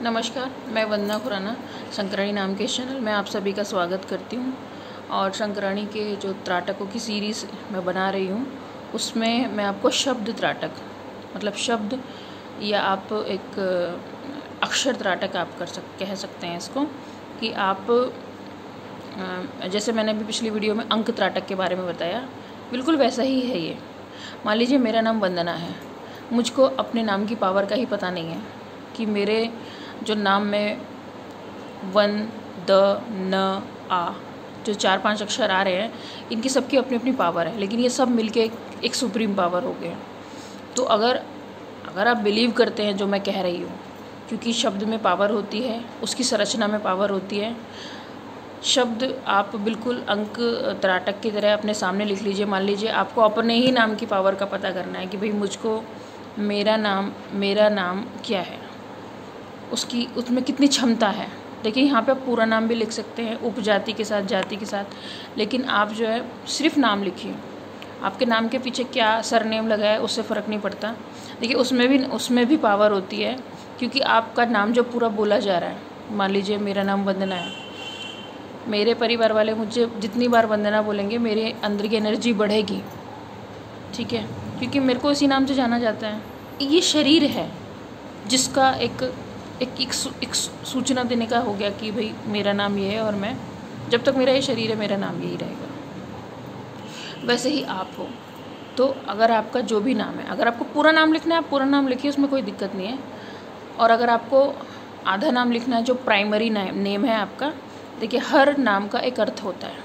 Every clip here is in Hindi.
नमस्कार, मैं वंदना खुराना शंकराणी नाम के इस चैनल में आप सभी का स्वागत करती हूँ। और शंकराणी के जो त्राटकों की सीरीज़ मैं बना रही हूँ उसमें मैं आपको शब्द त्राटक मतलब शब्द या आप एक अक्षर त्राटक आप कह सकते हैं इसको कि आप जैसे मैंने अभी पिछली वीडियो में अंक त्राटक के बारे में बताया, बिल्कुल वैसा ही है ये। मान लीजिए मेरा नाम वंदना है, मुझको अपने नाम की पावर का ही पता नहीं है कि मेरे जो नाम में वन द न आ जो 4-5 अक्षर आ रहे हैं, इनकी सबकी अपनी अपनी पावर है, लेकिन ये सब मिलके एक सुप्रीम पावर हो गए। तो अगर आप बिलीव करते हैं जो मैं कह रही हूँ, क्योंकि शब्द में पावर होती है, उसकी संरचना में पावर होती है। शब्द आप बिल्कुल अंक त्राटक की तरह अपने सामने लिख लीजिए। मान लीजिए आपको अपने ही नाम की पावर का पता करना है कि भाई मुझको मेरा नाम क्या है, उसमें कितनी क्षमता है। देखिए यहाँ पे आप पूरा नाम भी लिख सकते हैं, उपजाति के साथ, जाति के साथ, लेकिन आप जो है सिर्फ नाम लिखिए। आपके नाम के पीछे क्या सरनेम लगा है उससे फ़र्क नहीं पड़ता। देखिए उसमें भी पावर होती है, क्योंकि आपका नाम जो पूरा बोला जा रहा है। मान लीजिए मेरा नाम वंदना है, मेरे परिवार वाले मुझे जितनी बार वंदना बोलेंगे मेरे अंदर की एनर्जी बढ़ेगी, ठीक है, क्योंकि मेरे को इसी नाम से जाना जाता है। ये शरीर है जिसका एक सूचना देने का हो गया कि भाई मेरा नाम ये है, और मैं जब तक मेरा ये शरीर है मेरा नाम यही रहेगा। वैसे ही आप हो, तो अगर आपका जो भी नाम है, अगर आपको पूरा नाम लिखना है आप पूरा नाम लिखिए, उसमें कोई दिक्कत नहीं है। और अगर आपको आधा नाम लिखना है जो प्राइमरी नेम है आपका, देखिए हर नाम का एक अर्थ होता है,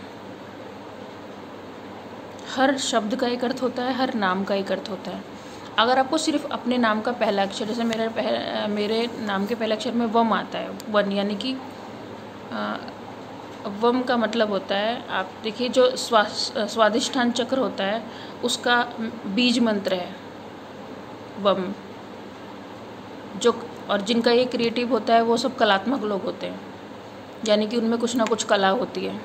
हर शब्द का एक अर्थ होता है, हर नाम का एक अर्थ होता है। अगर आपको सिर्फ अपने नाम का पहला अक्षर, जैसे मेरे नाम के पहले अक्षर में वम आता है, वन यानी कि वम का मतलब होता है, आप देखिए जो स्वादिष्ठान चक्र होता है उसका बीज मंत्र है वम। जो और जिनका ये क्रिएटिव होता है वो सब कलात्मक लोग होते हैं, यानी कि उनमें कुछ ना कुछ कला होती है।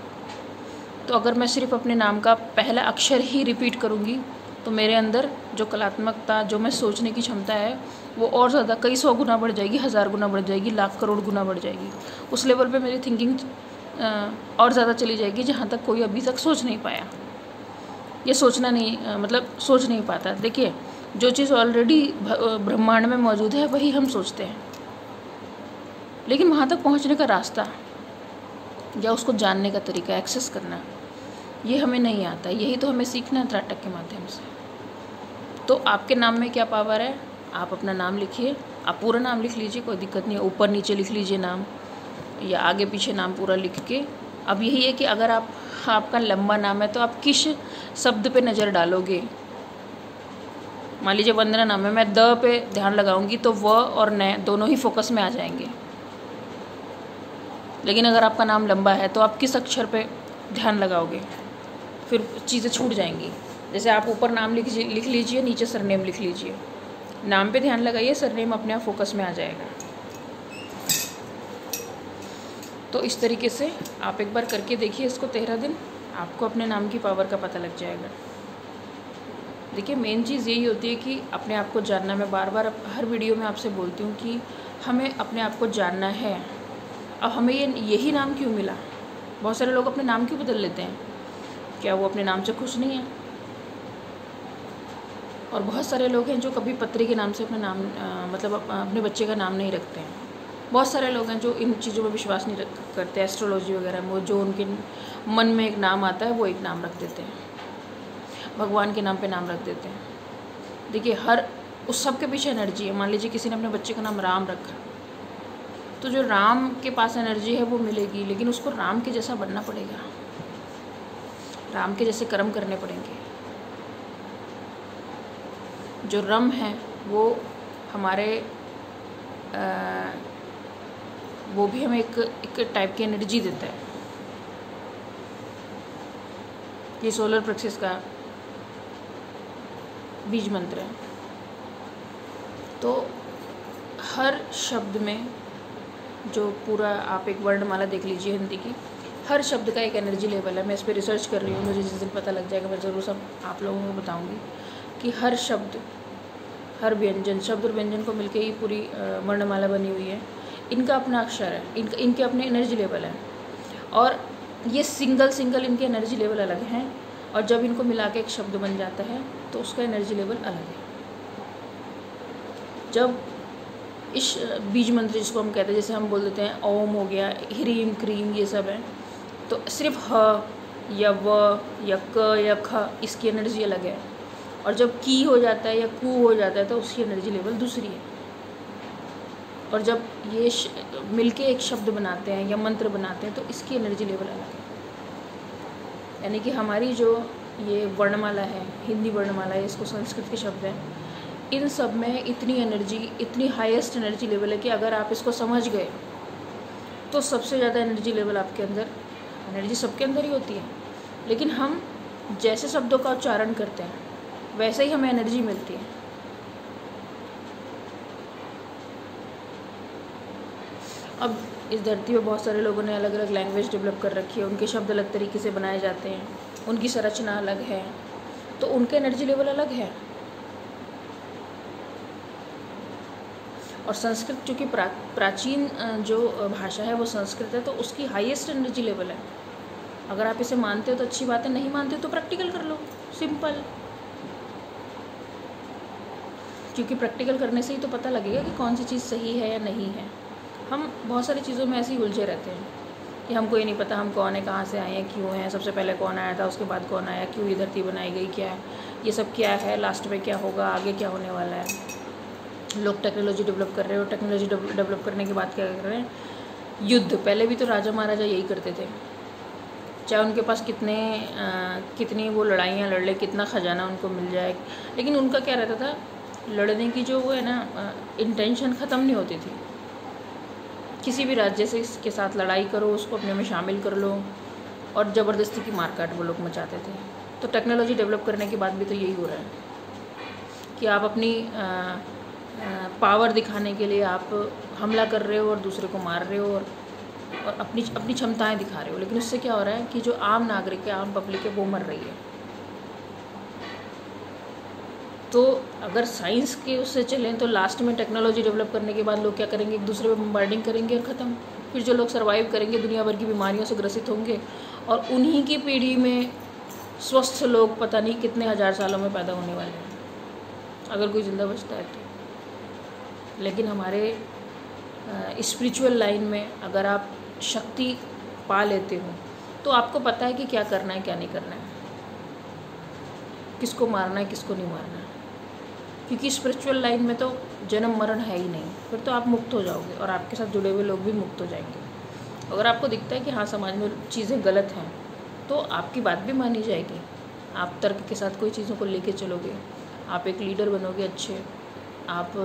तो अगर मैं सिर्फ अपने नाम का पहला अक्षर ही रिपीट करूँगी तो मेरे अंदर जो कलात्मकता, जो मैं सोचने की क्षमता है, वो और ज़्यादा कई 100 गुना बढ़ जाएगी, 1000 गुना बढ़ जाएगी, लाख करोड़ गुना बढ़ जाएगी। उस लेवल पे मेरी थिंकिंग और ज़्यादा चली जाएगी जहाँ तक कोई अभी तक सोच नहीं पाया। ये सोचना नहीं मतलब सोच नहीं पाता। देखिए जो चीज़ ऑलरेडी ब्रह्मांड में मौजूद है वही हम सोचते हैं, लेकिन वहाँ तक पहुँचने का रास्ता या उसको जानने का तरीका, एक्सेस करना, ये हमें नहीं आता। यही तो हमें सीखना है त्राटक के माध्यम से। तो आपके नाम में क्या पावर है, आप अपना नाम लिखिए। आप पूरा नाम लिख लीजिए, कोई दिक्कत नहीं है, ऊपर नीचे लिख लीजिए नाम, या आगे पीछे नाम पूरा लिख के। अब यही है कि अगर आपका लंबा नाम है तो आप किस शब्द पे नज़र डालोगे। मान लीजिए वंदना नाम है, मैं द पे ध्यान लगाऊंगी तो व और न दोनों ही फोकस में आ जाएंगे। लेकिन अगर आपका नाम लंबा है तो आप किस अक्षर पे ध्यान लगाओगे, फिर चीज़ें छूट जाएंगी। जैसे आप ऊपर नाम लिख लीजिए, नीचे सरनेम लिख लीजिए, नाम पे ध्यान लगाइए, सरनेम अपने आप फोकस में आ जाएगा। तो इस तरीके से आप एक बार करके देखिए इसको 13 दिन, आपको अपने नाम की पावर का पता लग जाएगा। देखिए मेन चीज़ यही होती है कि अपने आप को जानना। मैं बार बार हर वीडियो में आपसे बोलती हूँ कि हमें अपने आप को जानना है। अब हमें यही नाम क्यों मिला? बहुत सारे लोग अपने नाम क्यों बदल लेते हैं? क्या वो अपने नाम से खुश नहीं है? और बहुत सारे लोग हैं जो कभी पत्री के नाम से अपना नाम मतलब अपने बच्चे का नाम नहीं रखते हैं। बहुत सारे लोग हैं जो इन चीज़ों में विश्वास नहीं करते, एस्ट्रोलॉजी वगैरह में। वो जो उनके मन में एक नाम आता है वो एक नाम रख देते हैं, भगवान के नाम पे नाम रख देते हैं। देखिए उस सब के पीछे एनर्जी है। मान लीजिए किसी ने अपने बच्चे का नाम राम रखा, तो जो राम के पास एनर्जी है वो मिलेगी, लेकिन उसको राम के जैसा बनना पड़ेगा, राम के जैसे कर्म करने पड़ेंगे। जो रम है वो हमारे वो भी हमें एक टाइप की एनर्जी देता है। ये सोलर प्लेक्सस का बीज मंत्र है। तो हर शब्द में जो पूरा आप एक वर्णमाला देख लीजिए हिंदी की, हर शब्द का एक एनर्जी लेवल है। मैं इस पर रिसर्च कर रही हूँ, मुझे जिस दिन पता लग जाएगा मैं ज़रूर सब आप लोगों को बताऊँगी कि हर शब्द, हर व्यंजन, शब्द और व्यंजन को मिलके ही पूरी वर्णमाला बनी हुई है। इनका अपना अक्षर है, इनके अपने एनर्जी लेवल है, और ये सिंगल इनके एनर्जी लेवल अलग हैं, और जब इनको मिला के एक शब्द बन जाता है तो उसका एनर्जी लेवल अलग है। जब इस बीज मंत्र जिसको हम कहते हैं, जैसे हम बोल देते हैं ओम हो गया, ह्रीम क्रीम, ये सब है, तो सिर्फ ह या व या क या ख इसकी एनर्जी अलग है, और जब की हो जाता है या कू हो जाता है तो उसकी एनर्जी लेवल दूसरी है। और जब ये मिलके एक शब्द बनाते हैं या मंत्र बनाते हैं तो इसकी एनर्जी लेवल अलग है। यानी कि हमारी जो ये वर्णमाला है, हिंदी वर्णमाला है, इसको संस्कृत के शब्द हैं, इन सब में इतनी एनर्जी, इतनी हाईएस्ट एनर्जी लेवल है कि अगर आप इसको समझ गए तो सबसे ज़्यादा एनर्जी लेवल आपके अंदर, एनर्जी सबके अंदर ही होती है, लेकिन हम जैसे शब्दों का उच्चारण करते हैं वैसे ही हमें एनर्जी मिलती है। अब इस धरती पे बहुत सारे लोगों ने अलग अलग लैंग्वेज डेवलप कर रखी है, उनके शब्द अलग तरीके से बनाए जाते हैं, उनकी संरचना अलग है, तो उनके एनर्जी लेवल अलग है। और संस्कृत चूँकि प्राचीन जो भाषा है वो संस्कृत है, तो उसकी हाईएस्ट एनर्जी लेवल है। अगर आप इसे मानते हो तो अच्छी बात है, नहीं मानते हो तो प्रैक्टिकल कर लो, सिंपल। क्योंकि प्रैक्टिकल करने से ही तो पता लगेगा कि कौन सी चीज़ सही है या नहीं है। हम बहुत सारी चीज़ों में ऐसे ही उलझे रहते हैं कि हमको ये नहीं पता हम कौन है, कहाँ से आए हैं, क्यों हैं, सबसे पहले कौन आया था, उसके बाद कौन आया, क्यों ये धरती बनाई गई, क्या है ये सब, क्या है, लास्ट में क्या होगा, आगे क्या होने वाला है। लोग टेक्नोलॉजी डेवलप कर रहे हो, टेक्नोलॉजी डेवलप करने के बाद क्या कर रहे हैं, युद्ध। पहले भी तो राजा महाराजा यही करते थे, चाहे उनके पास कितनी वो लड़ाइयाँ लड़ ले, कितना ख़जाना उनको मिल जाए, लेकिन उनका क्या रहता था, लड़ने की जो वो है ना इंटेंशन ख़त्म नहीं होती थी। किसी भी राज्य से के साथ लड़ाई करो, उसको अपने में शामिल कर लो, और ज़बरदस्ती की मारकाट वो लोग मचाते थे। तो टेक्नोलॉजी डेवलप करने के बाद भी तो यही हो रहा है कि आप अपनी पावर दिखाने के लिए आप हमला कर रहे हो और दूसरे को मार रहे हो, और अपनी क्षमताएं दिखा रहे हो, लेकिन उससे क्या हो रहा है कि जो आम नागरिक है, आम पब्लिक है, वो मर रही है। तो अगर साइंस के उससे चलें तो लास्ट में टेक्नोलॉजी डेवलप करने के बाद लोग क्या करेंगे, एक दूसरे पे बम्बार्डिंग करेंगे और ख़त्म। फिर जो लोग सर्वाइव करेंगे दुनिया भर की बीमारियों से ग्रसित होंगे, और उन्हीं की पीढ़ी में स्वस्थ लोग पता नहीं कितने हज़ार सालों में पैदा होने वाले हैं, अगर कोई ज़िंदा बचता है तो। लेकिन हमारे स्पिरिचुअल लाइन में अगर आप शक्ति पा लेते हो तो आपको पता है कि क्या करना है, क्या नहीं करना है, किसको मारना है, किसको नहीं मारना है। क्योंकि स्पिरिचुअल लाइन में तो जन्म मरण है ही नहीं, फिर तो आप मुक्त हो जाओगे और आपके साथ जुड़े हुए लोग भी मुक्त हो जाएंगे। अगर आपको दिखता है कि हाँ समाज में चीज़ें गलत हैं तो आपकी बात भी मानी जाएगी, आप तर्क के साथ कोई चीज़ों को लेके चलोगे, आप एक लीडर बनोगे अच्छे, आप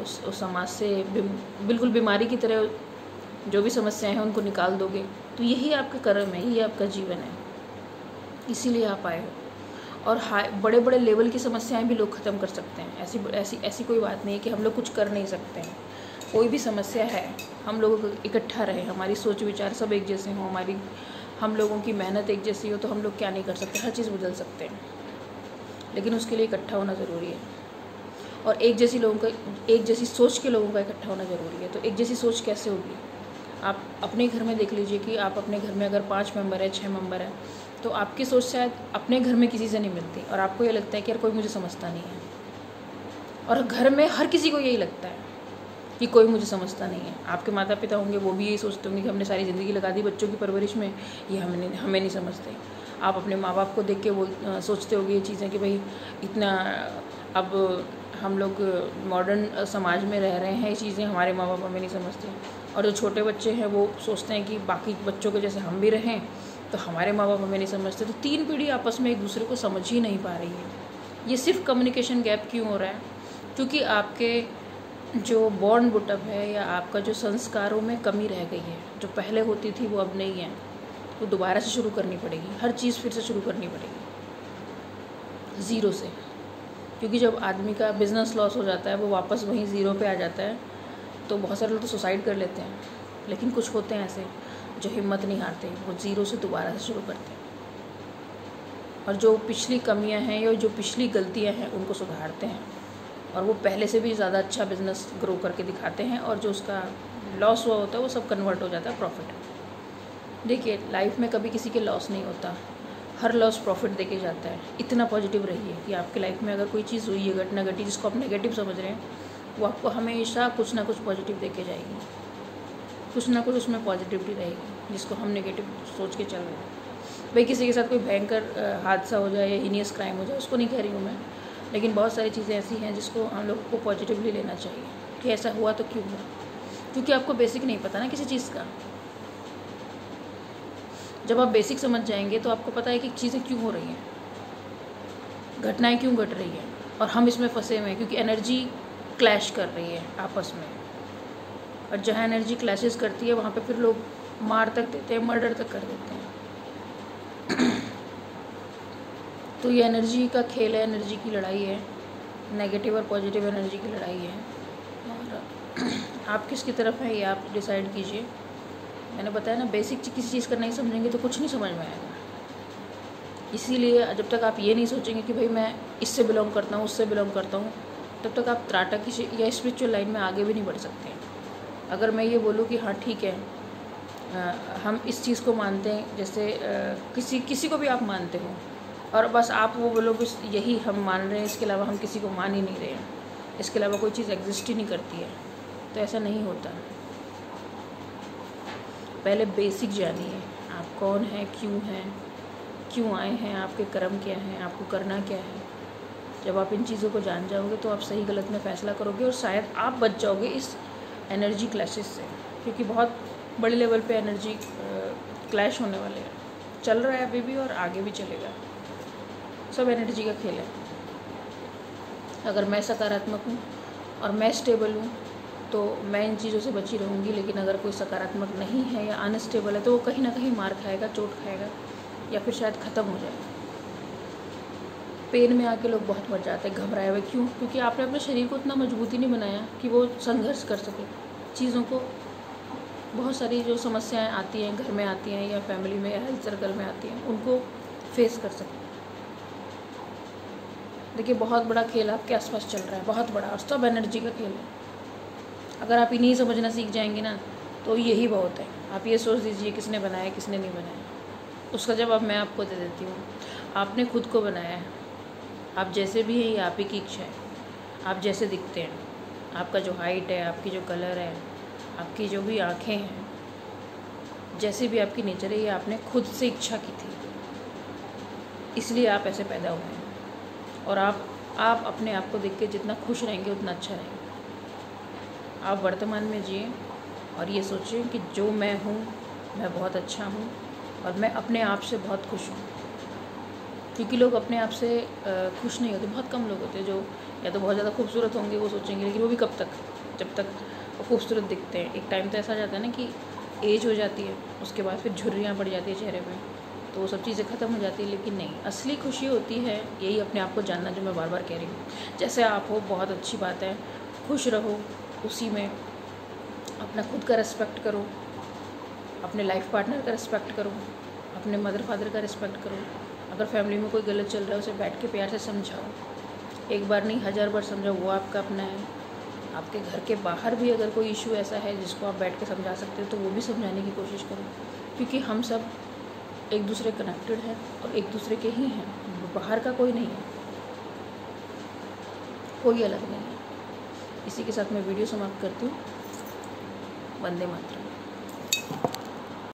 उस समाज से बिल्कुल बीमारी की तरह जो भी समस्याएं हैं उनको निकाल दोगे। तो यही आपका कर्म है, यही आपका जीवन है, इसीलिए आप आए हो। और बड़े बड़े लेवल की समस्याएं भी लोग ख़त्म कर सकते हैं। ऐसी कोई बात नहीं है कि हम लोग कुछ कर नहीं सकते हैं। कोई भी समस्या है, हम लोग इकट्ठा रहे, हमारी सोच विचार सब एक जैसे हों, हम लोगों की मेहनत एक जैसी हो, तो हम लोग क्या नहीं कर सकते, हर चीज़ बदल सकते हैं। लेकिन उसके लिए इकट्ठा होना ज़रूरी है, और एक जैसी सोच के लोगों का इकट्ठा होना ज़रूरी है। तो एक जैसी सोच कैसे होगी? आप अपने घर में देख लीजिए कि आप अपने घर में अगर 5 मेंबर है, 6 मेंबर है, तो आपकी सोच शायद अपने घर में किसी से नहीं मिलती, और आपको ये लगता है कि यार कोई मुझे समझता नहीं है। और घर में हर किसी को यही लगता है कि कोई मुझे समझता नहीं है। आपके माता पिता होंगे, वो भी यही सोचते होंगे कि हमने सारी ज़िंदगी लगा दी बच्चों की परवरिश में, ये हमें नहीं समझते। आप अपने माँ बाप को देख के सोचते होंगे ये चीज़ें कि भाई इतना, अब हम लोग मॉडर्न समाज में रह रहे हैं, ये चीज़ें हमारे माँ बाप हमें नहीं समझते। और जो छोटे बच्चे हैं वो सोचते हैं कि बाकी बच्चों के जैसे हम भी रहें, तो हमारे माँ बाप हमें नहीं समझते। तो 3 पीढ़ी आपस में एक दूसरे को समझ ही नहीं पा रही है। ये सिर्फ कम्युनिकेशन गैप क्यों हो रहा है? क्योंकि आपके जो बॉर्न बुटअप है या आपका जो संस्कारों में कमी रह गई है, जो पहले होती थी वो अब नहीं है, वो दोबारा से शुरू करनी पड़ेगी। हर चीज़ फिर से शुरू करनी पड़ेगी ज़ीरो से। क्योंकि जब आदमी का बिज़नेस लॉस हो जाता है, वो वापस वहीं ज़ीरो पे आ जाता है, तो बहुत सारे लोग तो सुसाइड कर लेते हैं। लेकिन कुछ होते हैं ऐसे जो हिम्मत नहीं हारते, वो ज़ीरो से दोबारा से शुरू करते हैं, और जो पिछली कमियां हैं या जो पिछली गलतियां हैं उनको सुधारते हैं, और वो पहले से भी ज़्यादा अच्छा बिज़नेस ग्रो करके दिखाते हैं, और जो उसका लॉस हुआ होता है वो सब कन्वर्ट हो जाता है प्रॉफिट। देखिए लाइफ में कभी किसी के लॉस नहीं होता, हर लॉस प्रॉफिट देके जाता है। इतना पॉजिटिव रहिए कि आपकी लाइफ में अगर कोई चीज़ हुई है, घटना घटी जिसको आप नेगेटिव समझ रहे हैं, वो आपको हमेशा कुछ ना कुछ पॉजिटिव देके जाएगी, कुछ ना कुछ उसमें पॉजिटिविटी रहेगी जिसको हम नेगेटिव सोच के चल रहे हैं। भाई किसी के साथ कोई भयंकर हादसा हो जाए या हीनियस क्राइम हो जाए उसको नहीं कह रही हूँ मैं, लेकिन बहुत सारी चीज़ें ऐसी हैं जिसको हम लोग को पॉजिटिवली लेना चाहिए कि ऐसा हुआ तो क्यों हुआ, क्योंकि आपको बेसिक नहीं पता ना किसी चीज़ का। जब आप बेसिक समझ जाएंगे तो आपको पता है कि चीज़ें क्यों हो रही हैं, घटनाएं क्यों घट रही हैं, और हम इसमें फंसे हुए हैं क्योंकि एनर्जी क्लैश कर रही है आपस में। और जहाँ एनर्जी क्लैशेस करती है वहाँ पे फिर लोग मार तक देते हैं, मर्डर तक कर देते हैं। तो ये एनर्जी का खेल है, एनर्जी की लड़ाई है, नेगेटिव और पॉजिटिव एनर्जी की लड़ाई है। और आप किसकी तरफ हैं ये आप डिसाइड कीजिए। मैंने बताया ना, बेसिक किसी चीज़ का नहीं समझेंगे तो कुछ नहीं समझ में आएगा। इसीलिए जब तक आप ये नहीं सोचेंगे कि भाई मैं इससे बिलोंग करता हूँ, उससे बिलोंग करता हूँ, तब तक आप त्राटक या स्पिरिचुअल लाइन में आगे भी नहीं बढ़ सकते। अगर मैं ये बोलूँ कि हाँ ठीक है, हम इस चीज़ को मानते हैं, जैसे किसी को भी आप मानते हो और बस आप वो बोलो कि यही हम मान रहे हैं, इसके अलावा हम किसी को मान ही नहीं रहे हैं, इसके अलावा कोई चीज़ एग्जिस्ट ही नहीं करती है, तो ऐसा नहीं होता। पहले बेसिक जानिए, आप कौन हैं, क्यों आए हैं, आपके कर्म क्या हैं, आपको करना क्या है। जब आप इन चीज़ों को जान जाओगे तो आप सही गलत में फ़ैसला करोगे और शायद आप बच जाओगे इस एनर्जी क्लैशेस से, क्योंकि बहुत बड़े लेवल पे एनर्जी क्लैश होने वाले हैं। चल रहा है अभी भी और आगे भी चलेगा, सब एनर्जी का खेल है। अगर मैं सकारात्मक हूँ और मैं स्टेबल हूँ तो मैं इन चीज़ों से बची रहूँगी, लेकिन अगर कोई सकारात्मक नहीं है या अनस्टेबल है तो वो कहीं ना कहीं मार खाएगा, चोट खाएगा या फिर शायद ख़त्म हो जाएगा। पेन में आके लोग बहुत मर जाते हैं, घबराए हुए। क्यों? क्योंकि आपने अपने शरीर को उतना मजबूती नहीं बनाया कि वो संघर्ष कर सके चीज़ों को। बहुत सारी जो समस्याएं आती हैं, घर में आती हैं या फैमिली में या हेल्थ सर्कल में आती हैं, उनको फेस कर सके। देखिए बहुत बड़ा खेल आपके आसपास चल रहा है, बहुत बड़ा, और सब एनर्जी का खेल है। अगर आप इन्हीं समझना सीख जाएंगे ना तो यही बहुत है। आप ये सोच दीजिए किसने बनाया, किसने नहीं बनाया, उसका जवाब मैं आपको दे देती हूँ। आपने खुद को बनाया है। आप जैसे भी हैं ये आप ही की इच्छा है। आप जैसे दिखते हैं, आपका जो हाइट है, आपकी जो कलर है, आपकी जो भी आँखें हैं, जैसे भी आपकी नेचर है, ये आपने खुद से इच्छा की थी, इसलिए आप ऐसे पैदा हुए हैं। और आप अपने आप को देख के जितना खुश रहेंगे उतना अच्छा रहेंगे। आप वर्तमान में जिए और ये सोचें कि जो मैं हूँ मैं बहुत अच्छा हूँ और मैं अपने आप से बहुत खुश हूँ। क्योंकि लोग अपने आप से खुश नहीं होते, बहुत कम लोग होते हैं जो या तो बहुत ज़्यादा खूबसूरत होंगे वो सोचेंगे, लेकिन वो भी कब तक, जब तक वो खूबसूरत दिखते हैं। एक टाइम तो ऐसा आ जाता है ना कि एज हो जाती है, उसके बाद फिर झुर्रियाँ पड़ जाती है चेहरे पे, तो वो सब चीज़ें ख़त्म हो जाती है। लेकिन नहीं, असली खुशी होती है यही अपने आप को जानना, जो मैं बार बार कह रही हूँ। जैसे आप हो बहुत अच्छी बात है, खुश रहो उसी में, अपना खुद का रिस्पेक्ट करो, अपने लाइफ पार्टनर का रिस्पेक्ट करो, अपने मदर फादर का रिस्पेक्ट करो। अगर फैमिली में कोई गलत चल रहा है उसे बैठ के प्यार से समझाओ, एक बार नहीं 1000 बार समझाओ, वो आपका अपना है। आपके घर के बाहर भी अगर कोई इशू ऐसा है जिसको आप बैठ के समझा सकते हो तो वो भी समझाने की कोशिश करो, क्योंकि हम सब एक दूसरे कनेक्टेड हैं और एक दूसरे के ही हैं, बाहर का कोई नहीं है, कोई अलग नहीं है। इसी के साथ मैं वीडियो समाप्त करती हूँ। वंदे मातरम।